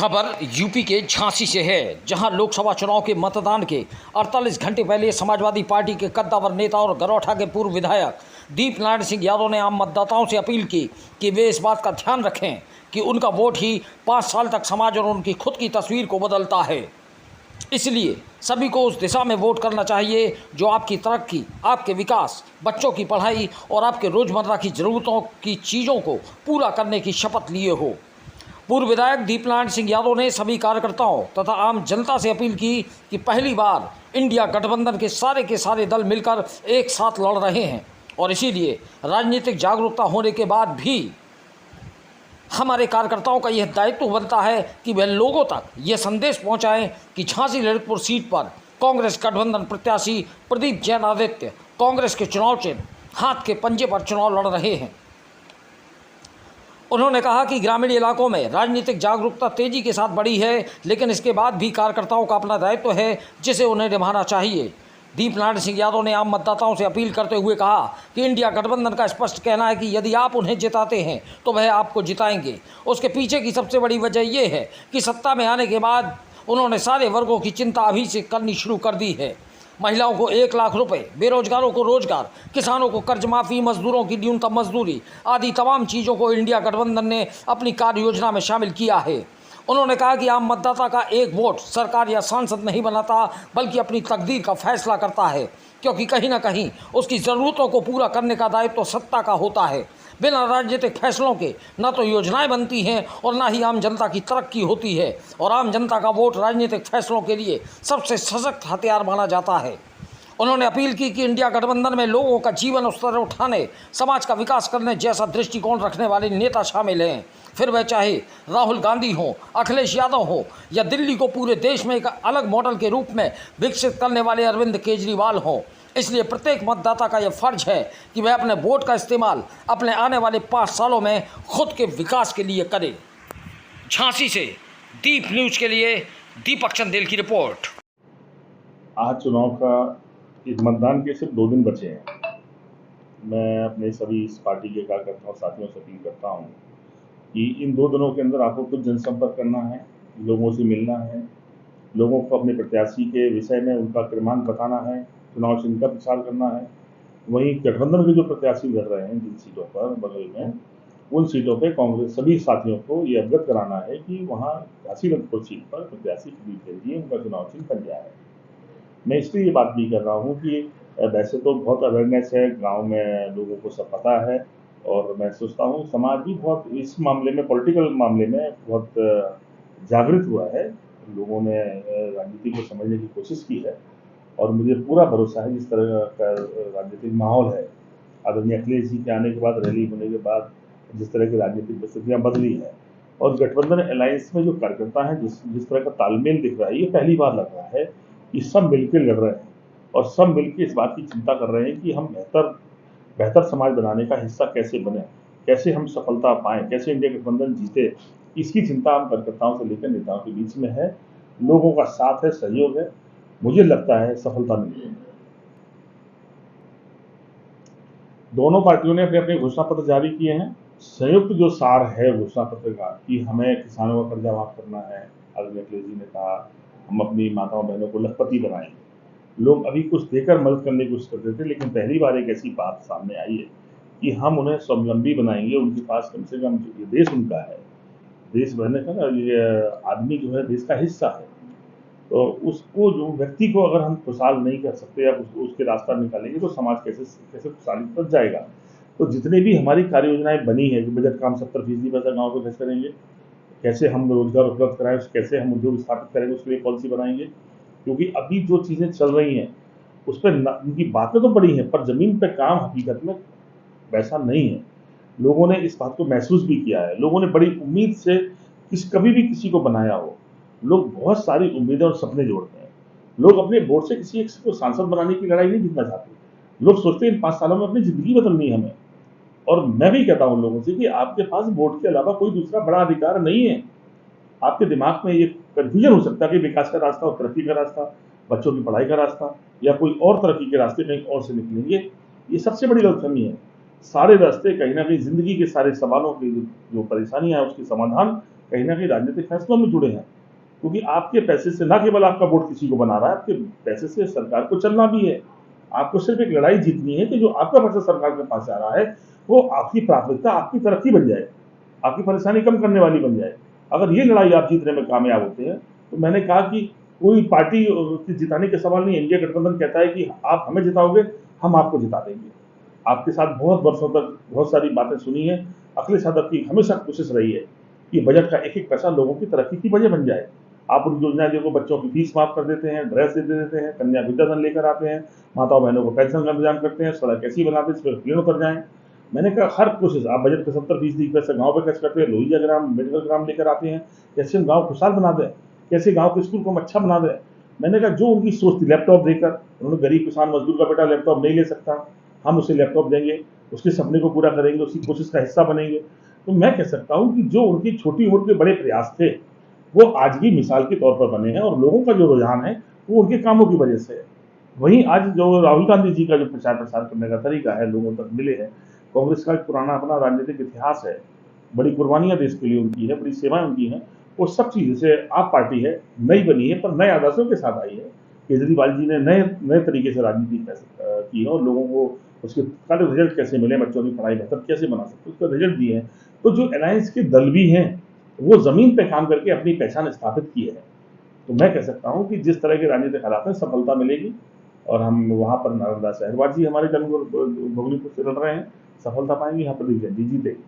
खबर यूपी के झांसी से है, जहां लोकसभा चुनाव के मतदान के 48 घंटे पहले समाजवादी पार्टी के कद्दावर नेता और गरौठा के पूर्व विधायक दीपनारायण सिंह यादव ने आम मतदाताओं से अपील की कि वे इस बात का ध्यान रखें कि उनका वोट ही 5 साल तक समाज और उनकी खुद की तस्वीर को बदलता है। इसलिए सभी को उस दिशा में वोट करना चाहिए जो आपकी तरक्की, आपके विकास, बच्चों की पढ़ाई और आपके रोज़मर्रा की ज़रूरतों की चीज़ों को पूरा करने की शपथ लिए हो। पूर्व विधायक दीपनारायण सिंह यादव ने सभी कार्यकर्ताओं तथा आम जनता से अपील की कि पहली बार इंडिया गठबंधन के सारे दल मिलकर एक साथ लड़ रहे हैं और इसीलिए राजनीतिक जागरूकता होने के बाद भी हमारे कार्यकर्ताओं का यह दायित्व बनता है कि वह लोगों तक यह संदेश पहुंचाएं कि झांसी ललितपुर सीट पर कांग्रेस गठबंधन प्रत्याशी प्रदीप जैन आदित्य कांग्रेस के चुनाव चिन्ह हाथ के पंजे पर चुनाव लड़ रहे हैं। उन्होंने कहा कि ग्रामीण इलाकों में राजनीतिक जागरूकता तेजी के साथ बढ़ी है, लेकिन इसके बाद भी कार्यकर्ताओं का अपना दायित्व है जिसे उन्हें निभाना चाहिए। दीपनारायण सिंह यादव ने आम मतदाताओं से अपील करते हुए कहा कि इंडिया गठबंधन का स्पष्ट कहना है कि यदि आप उन्हें जिताते हैं तो वह आपको जिताएंगे। उसके पीछे की सबसे बड़ी वजह यह है कि सत्ता में आने के बाद उन्होंने सारे वर्गों की चिंता अभी से करनी शुरू कर दी है। महिलाओं को 1 लाख रुपए, बेरोजगारों को रोजगार, किसानों को कर्ज माफ़ी, मजदूरों की न्यूनतम मजदूरी आदि तमाम चीज़ों को इंडिया गठबंधन ने अपनी कार्य योजना में शामिल किया है। उन्होंने कहा कि आम मतदाता का एक वोट सरकार या सांसद नहीं बनाता बल्कि अपनी तकदीर का फैसला करता है, क्योंकि कहीं ना कहीं उसकी ज़रूरतों को पूरा करने का दायित्व तो सत्ता का होता है। बिना राजनीतिक फैसलों के न तो योजनाएं बनती हैं और न ही आम जनता की तरक्की होती है, और आम जनता का वोट राजनीतिक फैसलों के लिए सबसे सशक्त हथियार माना जाता है। उन्होंने अपील की कि इंडिया गठबंधन में लोगों का जीवन स्तर उठाने, समाज का विकास करने जैसा दृष्टिकोण रखने वाले नेता शामिल हैं, फिर वह चाहे राहुल गांधी हो, अखिलेश यादव हो या दिल्ली को पूरे देश में एक अलग मॉडल के रूप में विकसित करने वाले अरविंद केजरीवाल हों। इसलिए प्रत्येक मतदाता का यह फर्ज है कि वह अपने वोट का इस्तेमाल अपने आने वाले 5 सालों में खुद के विकास के लिए करे। झांसी से दीप न्यूज के लिए दीपक चंदेल की रिपोर्ट। आज चुनाव का इस मतदान के सिर्फ 2 दिन बचे हैं। मैं अपने सभी इस पार्टी के कार्यकर्ताओं साथियों से अपील करता हूं कि इन 2 दिनों के अंदर आपको कुछ जनसंपर्क करना है, लोगों से मिलना है, लोगों को अपने प्रत्याशी के विषय में उनका क्रमांक बताना है, चुनाव चिन्ह का प्रचार करना है। वहीं गठबंधन के जो प्रत्याशी लड़ रहे हैं जिन सीटों पर बगल में, उन सीटों पर कांग्रेस सभी साथियों को ये अवगत कराना है कि वहाँ झांसी ललितपुर सीट पर प्रत्याशी प्रदीप जैन जी उनका चुनाव चिन्ह बन गया है। मैं इसलिए ये बात भी कर रहा हूँ कि वैसे तो बहुत अवेयरनेस है, गांव में लोगों को सब पता है, और मैं सोचता हूँ समाज भी बहुत इस मामले में, पॉलिटिकल मामले में बहुत जागृत हुआ है। लोगों ने राजनीति को समझने की कोशिश की है और मुझे पूरा भरोसा है जिस तरह का राजनीतिक माहौल है, आदरणीय अखिलेश जी के आने के बाद, रैली होने के बाद जिस तरह की राजनीतिक परिस्थितियाँ बदली है और गठबंधन अलायंस में जो कार्यकर्ता हैं जिस तरह का तालमेल दिख रहा है, ये पहली बार लग रहा है कि सब मिलकर लड़ रहे हैं और सब मिलकर इस बात की चिंता कर रहे हैं कि हम बेहतर समाज बनाने का हिस्सा कैसे बने, कैसे हम सफलता पाएं, कैसे इंडिया गठबंधन जीते। इसकी चिंता हम कार्यकर्ताओं से लेकर नेताओं के बीच में है। लोगों का साथ है, सहयोग है, मुझे लगता है सफलता मिलेगी। दोनों पार्टियों ने अपने अपने घोषणा पत्र जारी किए हैं। संयुक्त जो सार है घोषणा पत्र का कि हमें किसानों का कर्जा माफ करना है, आदरणीय अखिलेश जी ने कहा हम अपनी माताओं बहनों को लखपति बनाएंगे। लोग अभी कुछ देकर मदद करने की कोशिश करते थे, लेकिन पहली बार एक ऐसी बात सामने आई है कि हम उन्हें स्वावलंबी बनाएंगे। उनके पास कम से कम ये देश उनका है, देश बनने का ना, ये आदमी जो है देश का हिस्सा है, तो उसको जो व्यक्ति को अगर हम खुशहाल नहीं कर सकते या उसके रास्ता निकालेंगे तो समाज कैसे खुशहाली पर जाएगा। तो जितने भी हमारी कार्य योजनाएं बनी है, जो बजट का हम 70% पैसा गाँव को खर्च करेंगे, कैसे हम रोजगार उपलब्ध कराएं, कैसे हम उद्योग स्थापित करेंगे, उसके लिए पॉलिसी बनाएंगे। क्योंकि अभी जो चीज़ें चल रही हैं उस पर उनकी बातें तो बड़ी हैं, पर ज़मीन पर काम हकीकत में वैसा नहीं है। लोगों ने इस बात को महसूस भी किया है। लोगों ने बड़ी उम्मीद से कभी भी किसी को बनाया हो, लोग बहुत सारी उम्मीदें और सपने जोड़ते हैं। लोग अपने वोट से किसी एक को सांसद बनाने की लड़ाई नहीं जीतना चाहते। लोग सोचते हैं इन 5 सालों में अपनी जिंदगी बदलनी है हमें। और मैं भी कहता हूं लोगों से कि आपके पास वोट के अलावा कोई दूसरा बड़ा अधिकार नहीं है। आपके दिमाग में ये कन्फ्यूजन हो सकता है कि विकास का रास्ता और तरक्की का रास्ता, बच्चों की पढ़ाई का रास्ता या कोई और तरक्की के रास्ते कहीं और से निकलेंगे। ये सबसे बड़ी गलतफहमी है। सारे रास्ते कहीं ना कहीं जिंदगी के सारे सवालों की जो परेशानियां है उसके समाधान कहीं ना कहीं राजनीतिक फैसलों में जुड़े हैं, क्योंकि आपके पैसे से ना केवल आपका वोट किसी को बना रहा है, आपके पैसे से सरकार को चलना भी है। आपको सिर्फ एक लड़ाई जीतनी है कि जो आपका पैसा सरकार के पास आ रहा है वो आपकी प्राथमिकता, आपकी तरक्की बन जाए, आपकी परेशानी कम करने वाली बन जाए। अगर ये लड़ाई आप जीतने में कामयाब होते हैं तो मैंने कहा कि कोई पार्टी की जिताने का सवाल नहीं। एनडीए गठबंधन कहता है कि आप हमें जिताओगे, हम आपको जिता देंगे। आपके साथ बहुत वर्षों तक बहुत सारी बातें सुनी है। अखिलेश यादव की हमेशा कोशिश रही है कि बजट का एक एक पैसा लोगों की तरक्की की वजह बन जाए। आप उन योजनाएं देखो, बच्चों की फीस माफ कर देते हैं, ड्रेस दे देते हैं, कन्या विद्याधन लेकर आते हैं, माताओं बहनों को पेंशन का इंतजाम करते हैं, सड़क ऐसी बनाते हैं जिस पर कीड़ उतर जाए। मैंने कहा हर कोशिश, आप बजट का 70% पैसा गाँव पे खर्च करते हैं, लोहिया ग्राम, मेडिकल ग्राम लेकर आते हैं, कैसे हम गाँव खुशहाल बना दें, कैसे गाँव के स्कूल को हम अच्छा बना दें। मैंने कहा जो उनकी सोच थी लैपटॉप देकर, उन्होंने गरीब किसान मजदूर का बेटा लैपटॉप नहीं ले सकता, हम उसे लैपटॉप देंगे, उसके सपने को पूरा करेंगे, उसकी कोशिश का हिस्सा बनेंगे। तो मैं कह सकता हूँ कि जो उनकी छोटी उम्र के बड़े प्रयास थे वो आज भी मिसाल के तौर पर बने हैं, और लोगों का जो रुझान है वो उनके कामों की वजह से है। वहीं आज जो राहुल गांधी जी का जो प्रचार प्रसार करने का तरीका है लोगों तक मिले है, कांग्रेस का एक पुराना अपना राजनीतिक इतिहास है, बड़ी कुर्बानियां देश के लिए उनकी है, बड़ी सेवाएं उनकी हैं, वो सब चीज़ जैसे आप पार्टी है नई बनी है पर नए आदर्शों के साथ आई है। केजरीवाल जी ने नए नए तरीके से राजनीति की है और लोगों को उसके सारे रिजल्ट कैसे मिले, बच्चों की पढ़ाई बेहतर कैसे बना सकते उसका रिजल्ट दिए हैं। तो जो अलायंस के दल भी हैं वो जमीन पे काम करके अपनी पहचान स्थापित की है। तो मैं कह सकता हूँ कि जिस तरह के राजनीतिक हालात में सफलता मिलेगी, और हम वहाँ पर नालंदा शहरवासी हमारे जन्म भूमि से लड़ रहे हैं, सफलता पाएंगे, यहाँ पर बीजेपी जीतेगी।